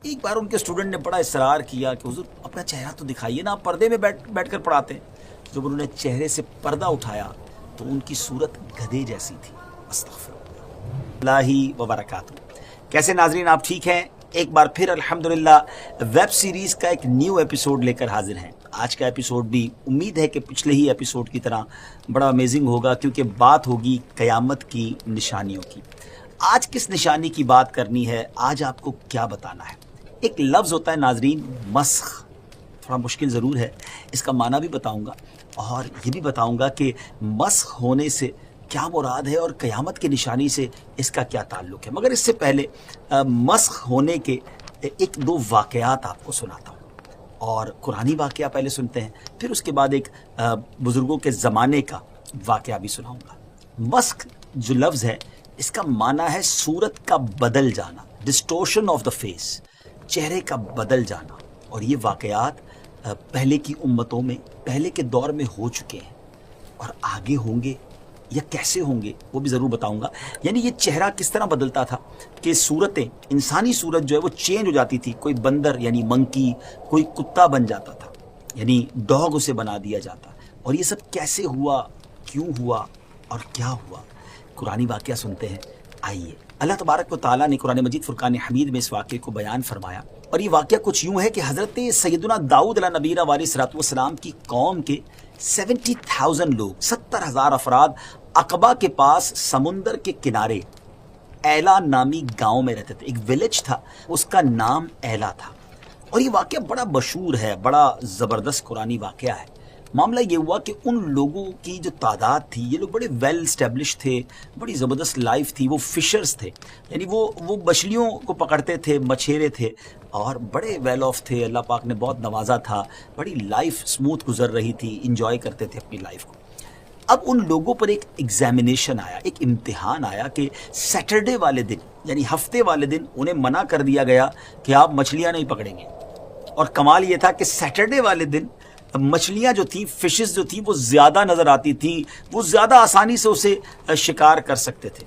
ایک بار ان کے اسٹوڈنٹ نے بڑا اصرار کیا کہ حضور اپنا چہرہ تو دکھائیے نا، آپ پردے میں بیٹھ کر پڑھاتے ہیں۔ جب انہوں نے چہرے سے پردہ اٹھایا تو ان کی صورت گدھے جیسی تھی۔ استغفر اللہ وبرکاتہ۔ کیسے ناظرین، آپ ٹھیک ہیں؟ ایک بار پھر الحمدللہ ویب سیریز کا ایک نیو ایپیسوڈ لے کر حاضر ہیں۔ آج کا ایپیسوڈ بھی امید ہے کہ پچھلے ہی ایپیسوڈ کی طرح بڑا امیزنگ ہوگا، کیونکہ بات ہوگی قیامت کی نشانیوں کی۔ آج کس نشانی کی بات کرنی ہے، آج آپ کو کیا بتانا ہے؟ ایک لفظ ہوتا ہے ناظرین، مسخ، تھوڑا مشکل ضرور ہے، اس کا معنی بھی بتاؤں گا اور یہ بھی بتاؤں گا کہ مسخ ہونے سے کیا مراد ہے اور قیامت کی نشانی سے اس کا کیا تعلق ہے۔ مگر اس سے پہلے مسخ ہونے کے ایک دو واقعات آپ کو سناتا ہوں، اور قرآنی واقعہ پہلے سنتے ہیں، پھر اس کے بعد ایک بزرگوں کے زمانے کا واقعہ بھی سناؤں گا۔ مسخ جو لفظ ہے، اس کا معنی ہے صورت کا بدل جانا، ڈسٹورشن آف دا فیس، چہرے کا بدل جانا۔ اور یہ واقعات پہلے کی امتوں میں، پہلے کے دور میں ہو چکے ہیں، اور آگے ہوں گے یا کیسے ہوں گے وہ بھی ضرور بتاؤں گا۔ یعنی یہ چہرہ کس طرح بدلتا تھا کہ صورتیں، انسانی صورت جو ہے وہ چینج ہو جاتی تھی، کوئی بندر یعنی منکی، کوئی کتا بن جاتا تھا، یعنی ڈاگ اسے بنا دیا جاتا۔ اور یہ سب کیسے ہوا، کیوں ہوا اور کیا ہوا، قرآنی واقعہ سنتے ہیں۔ آئیے، اللہ تبارک و تعالیٰ نے قرآن مجید فرقان حمید میں اس واقعے کو بیان فرمایا، اور یہ واقعہ کچھ یوں ہے کہ حضرت سیدنا داؤد علیہ نبی علیہ الصلوۃ والسلام کی قوم کے 70,000 لوگ، 70,000 افراد عقبہ کے پاس سمندر کے کنارے ایلا نامی گاؤں میں رہتے تھے۔ ایک ولیج تھا، اس کا نام ایلا تھا، اور یہ واقعہ بڑا مشہور ہے، بڑا زبردست قرآنی واقعہ ہے۔ معاملہ یہ ہوا کہ ان لوگوں کی جو تعداد تھی، یہ لوگ بڑے ویل اسٹیبلش تھے، بڑی زبردست لائف تھی، وہ فشرز تھے، یعنی وہ مچھلیوں کو پکڑتے تھے، مچھیرے تھے، اور بڑے ویل آف تھے، اللہ پاک نے بہت نوازا تھا، بڑی لائف اسموتھ گزر رہی تھی، انجوائے کرتے تھے اپنی لائف کو۔ اب ان لوگوں پر ایک ایگزامینیشن آیا، ایک امتحان آیا کہ سیٹرڈے والے دن، یعنی ہفتے والے دن انہیں منع کر دیا گیا کہ آپ مچھلیاں نہیں پکڑیں گے۔ اور کمال یہ تھا کہ سیٹرڈے والے دن مچھلیاں جو تھیں، فشز جو تھیں، وہ زیادہ نظر آتی تھیں، وہ زیادہ آسانی سے اسے شکار کر سکتے تھے۔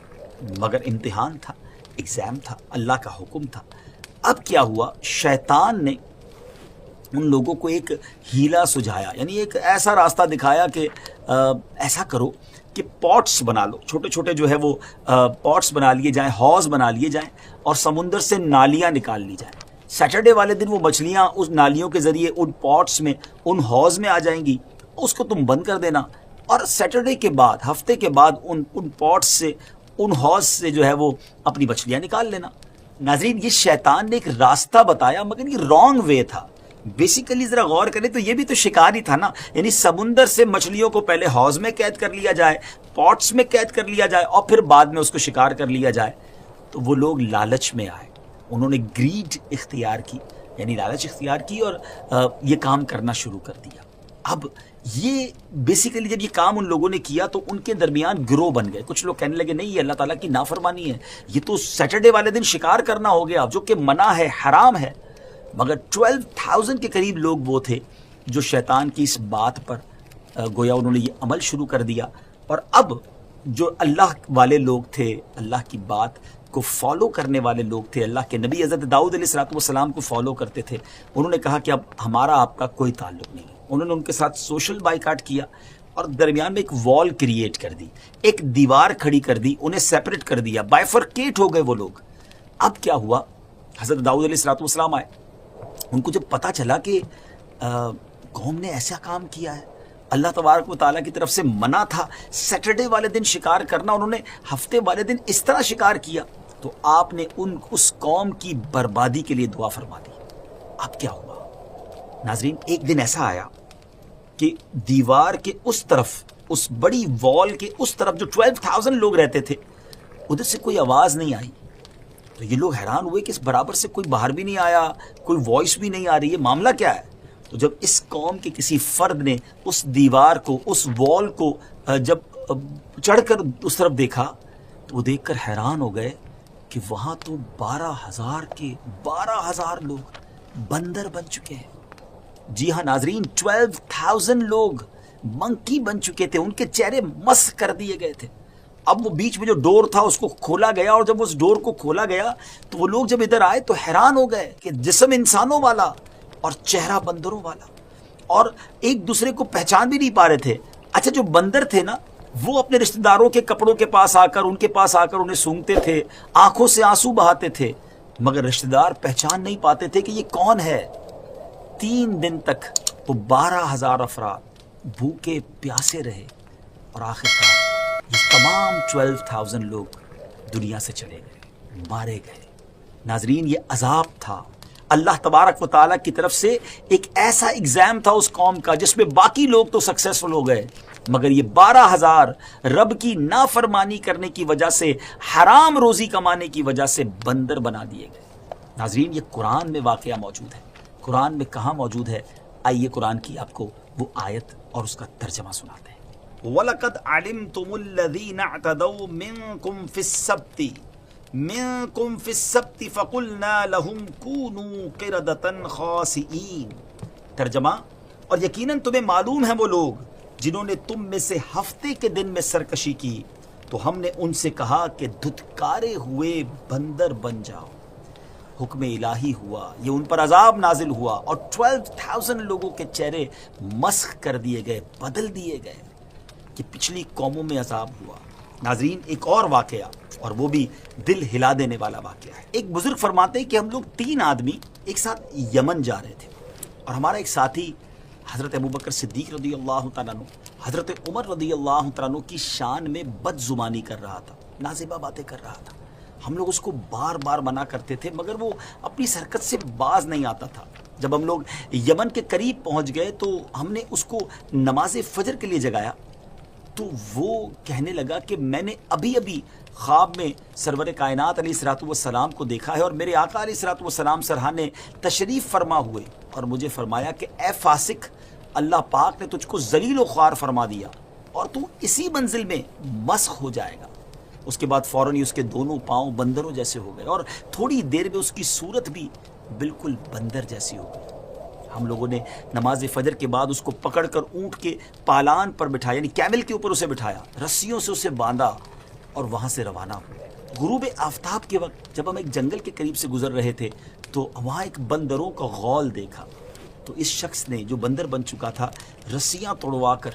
مگر امتحان تھا، ایگزام تھا، اللہ کا حکم تھا۔ اب کیا ہوا، شیطان نے ان لوگوں کو ایک ہیلا سجھایا، یعنی ایک ایسا راستہ دکھایا کہ ایسا کرو کہ پاٹس بنا لو، چھوٹے چھوٹے جو ہے وہ پاٹس بنا لیے جائیں، حوض بنا لیے جائیں، اور سمندر سے نالیاں نکال لی جائیں۔ سیٹرڈے والے دن وہ مچھلیاں اس نالیوں کے ذریعے ان پاٹس میں، ان حوض میں آ جائیں گی، اس کو تم بند کر دینا، اور سیٹرڈے کے بعد، ہفتے کے بعد ان پاٹس سے، ان حوض سے جو ہے وہ اپنی مچھلیاں نکال لینا۔ ناظرین، یہ شیطان نے ایک راستہ بتایا، مگر یہ رانگ وے تھا۔ بیسیکلی ذرا غور کریں تو یہ بھی تو شکار ہی تھا نا، یعنی سمندر سے مچھلیوں کو پہلے حوض میں قید کر لیا جائے، پاٹس میں قید کر لیا جائے، اور پھر بعد میں اس کو شکار کر لیا جائے۔ تو وہ لوگ لالچ میں آئے، انہوں نے گریڈ اختیار کی، یعنی لالچ اختیار کی، اور یہ کام کرنا شروع کر دیا۔ اب یہ بیسیکلی جب یہ کام ان لوگوں نے کیا تو ان کے درمیان گروہ بن گئے۔ کچھ لوگ کہنے لگے نہیں، یہ اللہ تعالیٰ کی نافرمانی ہے، یہ تو سیٹرڈے والے دن شکار کرنا ہو گیا، جو کہ منع ہے، حرام ہے۔ مگر 12,000 کے قریب لوگ وہ تھے جو شیطان کی اس بات پر گویا انہوں نے یہ عمل شروع کر دیا۔ اور اب جو اللہ والے لوگ تھے، اللہ کی بات کو فالو کرنے والے لوگ تھے، اللہ کے نبی حضرت داؤد علیہ الصلوۃ والسلام کو فالو کرتے تھے، انہوں نے کہا کہ اب ہمارا آپ کا کوئی تعلق نہیں ہے۔ انہوں نے ان کے ساتھ سوشل بائیکاٹ کیا، اور درمیان میں ایک وال کریٹ کر دی، ایک دیوار کھڑی کر دی، انہیں سیپریٹ کر دیا، بائیفرکیٹ ہو گئے وہ لوگ۔ اب کیا ہوا، حضرت داؤد علیہ الصلوۃ والسلام آئے، ان کو جب پتہ چلا کہ قوم نے ایسا کام کیا ہے، اللہ تبارک و تعالیٰ کی طرف سے منع تھا سیٹرڈے والے دن شکار کرنا، انہوں نے ہفتے والے دن اس طرح شکار کیا، تو آپ نے اس قوم کی بربادی کے لیے دعا فرما دی۔ اب کیا ہوا ناظرین، ایک دن ایسا آیا کہ دیوار کے اس طرف، اس بڑی وال کے اس طرف جو 12,000 لوگ رہتے تھے، ادھر سے کوئی آواز نہیں آئی۔ تو یہ لوگ حیران ہوئے کہ اس برابر سے کوئی باہر بھی نہیں آیا، کوئی وائس بھی نہیں آ رہی ہے، معاملہ کیا ہے؟ تو جب اس قوم کے کسی فرد نے اس دیوار کو، اس وال کو جب چڑھ کر اس طرف دیکھا، تو وہ دیکھ کر حیران ہو گئے کہ وہاں تو 12,000 لوگ بندر بن چکے ہیں۔ جی ہاں ناظرین، 12,000 لوگ منکی بن چکے تھے، ان کے چہرے مسخ کر دیے گئے تھے، اب وہ بیچ میں جو ڈور تھا اس کو کھولا گیا، اور جب اس ڈور کو کھولا گیا تو وہ لوگ جب ادھر آئے تو حیران ہو گئے کہ جسم انسانوں والا اور چہرہ بندروں والا، اور ایک دوسرے کو پہچان بھی نہیں پا رہے تھے۔ اچھا جو بندر تھے نا وہ اپنے رشتہ داروں کے کپڑوں کے پاس آ کر انہیں سونگتے تھے، آنکھوں سے آنسو بہاتے تھے، مگر رشتہ دار پہچان نہیں پاتے تھے کہ یہ کون ہے۔ 3 دن تک وہ 12,000 افراد بھوکے پیاسے رہے، اور آخرکار یہ تمام 12,000 لوگ دنیا سے چلے گئے، مارے گئے۔ ناظرین یہ عذاب تھا اللہ تبارک و تعالیٰ کی طرف سے، ایک ایسا ایگزام تھا اس قوم کا جس میں باقی لوگ تو سکسیسفل ہو گئے، مگر یہ 12,000 رب کی نافرمانی کرنے کی وجہ سے، حرام روزی کمانے کی وجہ سے بندر بنا دیے گئے۔ ناظرین یہ قرآن میں واقعہ موجود ہے، قرآن میں کہاں موجود ہے؟ آئیے قرآن کی آپ کو وہ آیت اور اس کا ترجمہ سناتے ہیں۔ وَلَقَدْ عَلِمْتُمُ الَّذِينَ اعْتَدَوْا مِنْكُمْ فِي السَّبْتِ فَقُلْنَا لَهُمْ كُونُوا قِرَدَةً خَاسِئِينَ۔ ترجمہ، اور یقیناً تمہیں معلوم ہیں وہ لوگ جنہوں نے تم میں سے ہفتے کے دن میں سرکشی کی، تو ہم نے ان سے کہا کہ دھتکارے ہوئے بندر بن جاؤ۔ حکم الہی ہوا، یہ ان پر عذاب نازل ہوا، اور 12,000 لوگوں کے چہرے مسخ کر دیے گئے، بدل دیے گئے، کہ پچھلی قوموں میں عذاب ہوا۔ ناظرین ایک اور واقعہ، اور وہ بھی دل ہلا دینے والا واقعہ ہے۔ ایک بزرگ فرماتے ہیں کہ ہم لوگ 3 آدمی ایک ساتھ یمن جا رہے تھے، اور ہمارا ایک ساتھی حضرت ابوبکر صدیق رضی اللہ تعالیٰ عنہ، حضرت عمر رضی اللہ تعالیٰ عنہ کی شان میں بد زبانی کر رہا تھا، نازیبہ باتیں کر رہا تھا۔ ہم لوگ اس کو بار بار منع کرتے تھے، مگر وہ اپنی اس حرکت سے باز نہیں آتا تھا۔ جب ہم لوگ یمن کے قریب پہنچ گئے تو ہم نے اس کو نماز فجر کے لیے جگایا، تو وہ کہنے لگا کہ میں نے ابھی خواب میں سرور کائنات علیہ الصلوۃ والسلام کو دیکھا ہے، اور میرے آقا علیہ الصلوۃ والسلام سرحانے تشریف فرما ہوئے، اور مجھے فرمایا کہ اے فاسق، اللہ پاک نے تجھ کو ذلیل و خوار فرما دیا، اور تو اسی منزل میں مسخ ہو جائے گا۔ اس کے بعد فوراً ہی اس کے دونوں پاؤں بندروں جیسے ہو گئے، اور تھوڑی دیر میں اس کی صورت بھی بالکل بندر جیسی ہو گئی۔ ہم لوگوں نے نماز فجر کے بعد اس کو پکڑ کر اونٹ کے پالان پر بٹھایا، یعنی کیمل کے اوپر اسے بٹھایا، رسیوں سے اسے باندھا، اور وہاں سے روانہ ہوئے۔ غروب آفتاب کے وقت جب ہم ایک جنگل کے قریب سے گزر رہے تھے تو وہاں ایک بندروں کا غول دیکھا، تو اس شخص نے جو بندر بن چکا تھا رسیاں توڑوا کر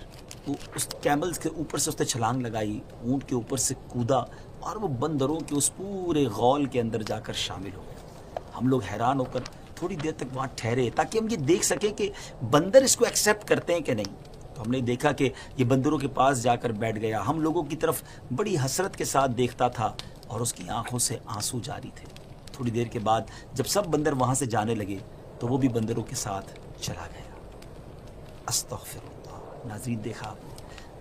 وہ اس کیمل کے اوپر سے اس نے چھلانگ لگائی، اونٹ کے اوپر سے کودا، اور وہ بندروں کے اس پورے غول کے اندر جا کر شامل ہو گئے۔ ہم لوگ حیران ہو کر تھوڑی دیر تک وہاں ٹھہرے تاکہ ہم یہ دیکھ سکیں کہ بندر اس کو ایکسیپٹ کرتے ہیں کہ نہیں۔ تو ہم نے دیکھا کہ یہ بندروں کے پاس جا کر بیٹھ گیا، ہم لوگوں کی طرف بڑی حسرت کے ساتھ دیکھتا تھا، اور اس کی آنکھوں سے آنسو جاری تھے۔ تھوڑی دیر کے بعد جب سب بندر وہاں سے جانے لگے تو وہ بھی بندروں کے ساتھ چلا گیا۔ استغفر اللہ۔ ناظرین دیکھا آپ نے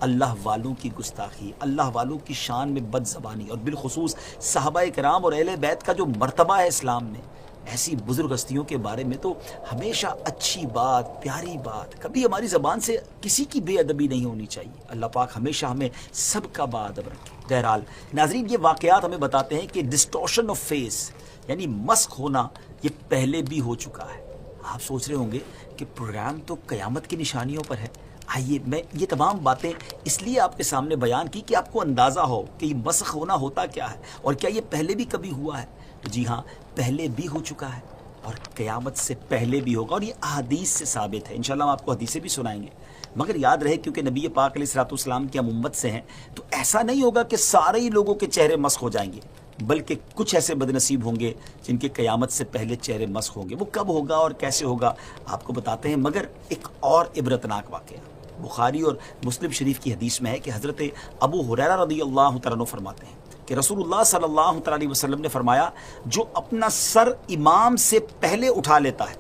اللہ والوں کی گستاخی، اللہ والوں کی شان میں بد زبانی، اور بالخصوص صحابہ کرام اور اہل بیت کا جو مرتبہ ہے اسلام میں، ایسی بزرگ ہستیوں کے بارے میں تو ہمیشہ اچھی بات، پیاری بات، کبھی ہماری زبان سے کسی کی بے ادبی نہیں ہونی چاہیے۔ اللہ پاک ہمیشہ ہمیں سب کا با ادب رکھے۔ بہرحال ناظرین یہ واقعات ہمیں بتاتے ہیں کہ ڈسٹورشن آف فیس یعنی مسخ ہونا یہ پہلے بھی ہو چکا ہے۔ آپ سوچ رہے ہوں گے کہ پروگرام تو قیامت کی نشانیوں پر ہے۔ آئیے میں یہ تمام باتیں اس لیے آپ کے سامنے بیان کی کہ آپ کو اندازہ ہو کہ یہ مسخ ہونا ہوتا کیا ہے، اور کیا یہ پہلے بھی کبھی ہوا ہے۔ تو جی ہاں، پہلے بھی ہو چکا ہے، اور قیامت سے پہلے بھی ہوگا، اور یہ احادیث سے ثابت ہے۔ انشاءاللہ ہم آپ کو حدیثیں بھی سنائیں گے، مگر یاد رہے کیونکہ نبی پاک علیہ الصلوۃ والسلام کی ہم امت سے ہیں، تو ایسا نہیں ہوگا کہ سارے ہی لوگوں کے چہرے مسخ ہو جائیں گے، بلکہ کچھ ایسے بد نصیب ہوں گے جن کے قیامت سے پہلے چہرے مسخ ہوں گے۔ وہ کب ہوگا اور کیسے ہوگا آپ کو بتاتے ہیں، مگر ایک اور عبرتناک واقعہ بخاری اور مسلم شریف کی حدیث میں ہے کہ حضرت ابو ہریرہ رضی اللہ تعالیٰ عنہ فرماتے ہیں کہ رسول اللہ صلی اللہ تعالیٰ علیہ وسلم نے فرمایا، جو اپنا سر امام سے پہلے اٹھا لیتا ہے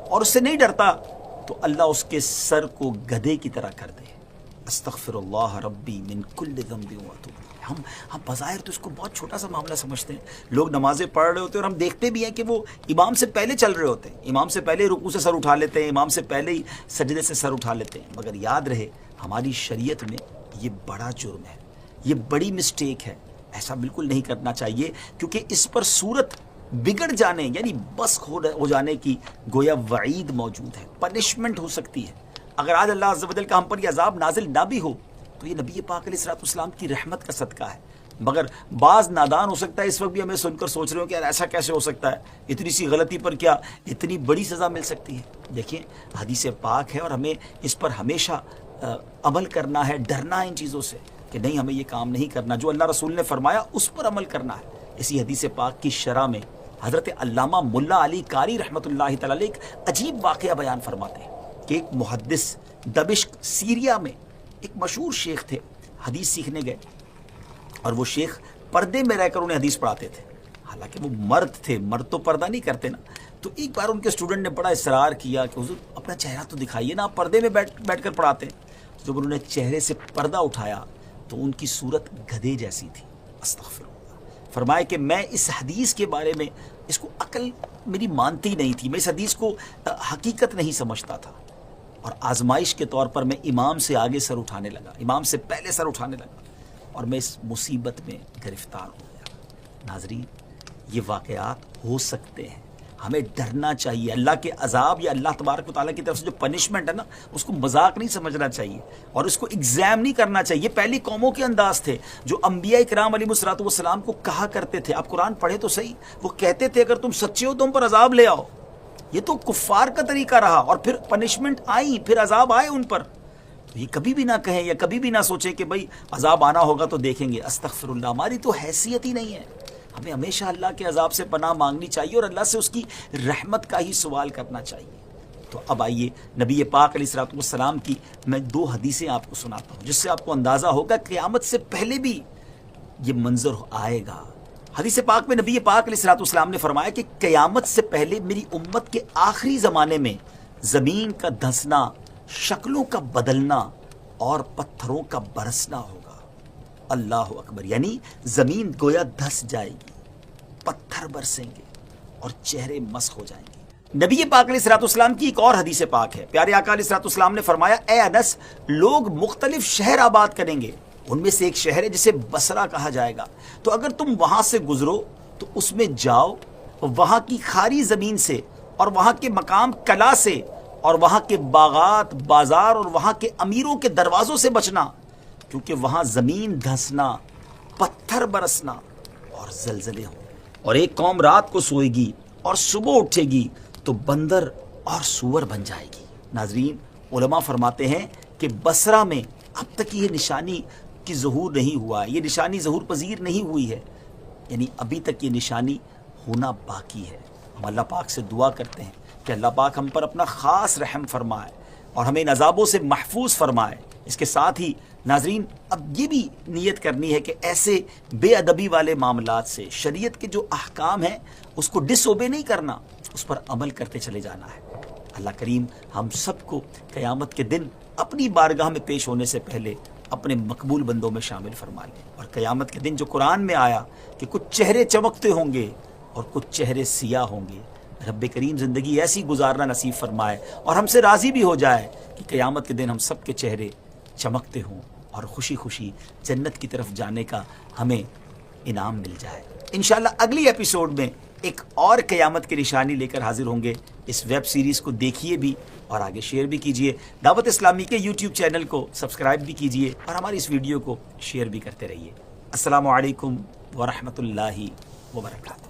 اور اس سے نہیں ڈرتا، تو اللہ اس کے سر کو گدھے کی طرح کر دے۔ استغفر اللہ ربی من کل ذنب واتوب الیہ۔ ہم بظاہر تو اس کو بہت چھوٹا سا معاملہ سمجھتے ہیں، لوگ نمازیں پڑھ رہے ہوتے ہیں اور ہم دیکھتے بھی ہیں کہ وہ امام سے پہلے چل رہے ہوتے ہیں، امام سے پہلے رکوع سے سر اٹھا لیتے ہیں، امام سے پہلے ہی سجدے سے سر اٹھا لیتے ہیں، مگر یاد رہے ہماری شریعت میں یہ بڑا جرم ہے، یہ بڑی مسٹیک ہے، ایسا بالکل نہیں کرنا چاہیے، کیونکہ اس پر صورت بگڑ جانے یعنی مسخ ہو جانے کی گویا وعید موجود ہے، پنشمنٹ ہو سکتی ہے۔ اگر آج اللہ عز و جل کا ہم پر یہ عذاب نازل نہ بھی ہو تو یہ نبی پاک علیہ الصلوۃ والسلام کی رحمت کا صدقہ ہے. مگر بعض نادان ہو سکتا ہے اس وقت بھی ہمیں سن کر سوچ رہے ہو کہ یار ایسا کیسے ہو سکتا ہے, اتنی سی غلطی پر کیا اتنی بڑی سزا مل سکتی ہے. دیکھیں حدیث پاک ہے اور ہمیں اس پر ہمیشہ عمل کرنا ہے, ڈرنا ہے ان چیزوں سے کہ نہیں ہمیں یہ کام نہیں کرنا, جو اللہ رسول نے فرمایا اس پر عمل کرنا ہے. اسی حدیث پاک کی شرح میں حضرت علامہ ملا علی قاری رحمۃ اللہ تعالی علیہ ایک عجیب واقعہ بیان فرماتے ہیں کہ ایک محدث دمشق سیریا میں ایک مشہور شیخ تھے, حدیث سیکھنے گئے اور وہ شیخ پردے میں رہ کر انہیں حدیث پڑھاتے تھے. حالانکہ وہ مرد تھے, مرد تو پردہ نہیں کرتے نا. تو ایک بار ان کے اسٹوڈنٹ نے بڑا اصرار کیا کہ حضور اپنا چہرہ تو دکھائیے نا, آپ پردے میں بیٹھ کر پڑھاتے ہیں. جب انہوں نے چہرے سے پردہ اٹھایا تو ان کی صورت گدھے جیسی تھی. استغفر اللہ. فرمایا کہ میں اس حدیث کے بارے میں اس کو عقل میری مانتی نہیں تھی, میں اس حدیث کو حقیقت نہیں سمجھتا تھا, اور آزمائش کے طور پر میں امام سے آگے سر اٹھانے لگا, امام سے پہلے سر اٹھانے لگا, اور میں اس مصیبت میں گرفتار ہو گیا. ناظرین یہ واقعات ہو سکتے ہیں, ہمیں ڈرنا چاہیے. اللہ کے عذاب یا اللہ تبارک و تعالیٰ کی طرف سے جو پنشمنٹ ہے نا, اس کو مذاق نہیں سمجھنا چاہیے اور اس کو ایگزام نہیں کرنا چاہیے. یہ پہلی قوموں کے انداز تھے جو انبیاء کرام علیہ الصلوۃ والسلام کو کہا کرتے تھے. آپ قرآن پڑھے تو صحیح, وہ کہتے تھے اگر تم سچے ہو تو ہم پر عذاب لے آؤ. یہ تو کفار کا طریقہ رہا, اور پھر پنشمنٹ آئی, پھر عذاب آئے ان پر. تو یہ کبھی بھی نہ کہیں یا کبھی بھی نہ سوچیں کہ بھائی عذاب آنا ہوگا تو دیکھیں گے. استغفر اللہ, ہماری تو حیثیت ہی نہیں ہے. ہمیں ہمیشہ اللہ کے عذاب سے پناہ مانگنی چاہیے اور اللہ سے اس کی رحمت کا ہی سوال کرنا چاہیے. تو اب آئیے نبی پاک علیہ الصلوۃ والسلام کی میں 2 حدیثیں آپ کو سناتا ہوں, جس سے آپ کو اندازہ ہوگا قیامت سے پہلے بھی یہ منظر آئے گا. حدیث پاک میں نبی پاک علیہ الصلوۃ والسلام نے فرمایا کہ قیامت سے پہلے میری امت کے آخری زمانے میں زمین کا دھنسنا, شکلوں کا بدلنا اور پتھروں کا برسنا ہوگا. اللہ اکبر. یعنی زمین گویا دھس جائے گی, پتھر برسیں گے اور چہرے مسخ ہو جائیں گے. نبی پاک علیہ الصلوۃ والسلام کی ایک اور حدیث پاک ہے. پیارے آقا علیہ الصلوۃ والسلام نے فرمایا, اے انس, لوگ مختلف شہر آباد کریں گے, ان میں سے ایک شہر ہے جسے بصرہ کہا جائے گا. تو اگر تم وہاں سے گزرو تو اس میں جاؤ, وہاں کی کھاری زمین سے اور وہاں کے مقام کلا سے اور وہاں کے باغات, بازار اور وہاں کے امیروں کے دروازوں سے بچنا, کیونکہ وہاں زمین دھنسنا, پتھر برسنا اور زلزلے ہوں. اور ایک قوم رات کو سوئے گی اور صبح اٹھے گی تو بندر اور سور بن جائے گی. ناظرین علماء فرماتے ہیں کہ بصرہ میں اب تک یہ نشانی کی ظہور نہیں ہوا ہے, یہ نشانی ظہور پذیر نہیں ہوئی ہے, یعنی ابھی تک یہ نشانی ہونا باقی ہے. ہم اللہ پاک سے دعا کرتے ہیں کہ اللہ پاک ہم پر اپنا خاص رحم فرمائے اور ہمیں ان عذابوں سے محفوظ فرمائے. اس کے ساتھ ہی ناظرین اب یہ بھی نیت کرنی ہے کہ ایسے بے ادبی والے معاملات سے شریعت کے جو احکام ہیں اس کو ڈس اوبے نہیں کرنا, اس پر عمل کرتے چلے جانا ہے. اللہ کریم ہم سب کو قیامت کے دن اپنی بارگاہ میں پیش ہونے سے پہلے اپنے مقبول بندوں میں شامل فرما لیں. اور قیامت کے دن جو قرآن میں آیا کہ کچھ چہرے چمکتے ہوں گے اور کچھ چہرے سیاہ ہوں گے, رب کریم زندگی ایسی گزارنا نصیب فرمائے اور ہم سے راضی بھی ہو جائے کہ قیامت کے دن ہم سب کے چہرے چمکتے ہوں اور خوشی خوشی جنت کی طرف جانے کا ہمیں انعام مل جائے. انشاءاللہ اگلی ایپیسوڈ میں ایک اور قیامت کی نشانی لے کر حاضر ہوں گے. اس ویب سیریز کو دیکھیے بھی اور آگے شیئر بھی کیجیے. دعوت اسلامی کے یوٹیوب چینل کو سبسکرائب بھی کیجیے اور ہماری اس ویڈیو کو شیئر بھی کرتے رہیے. السلام علیکم ورحمۃ اللہ وبرکاتہ.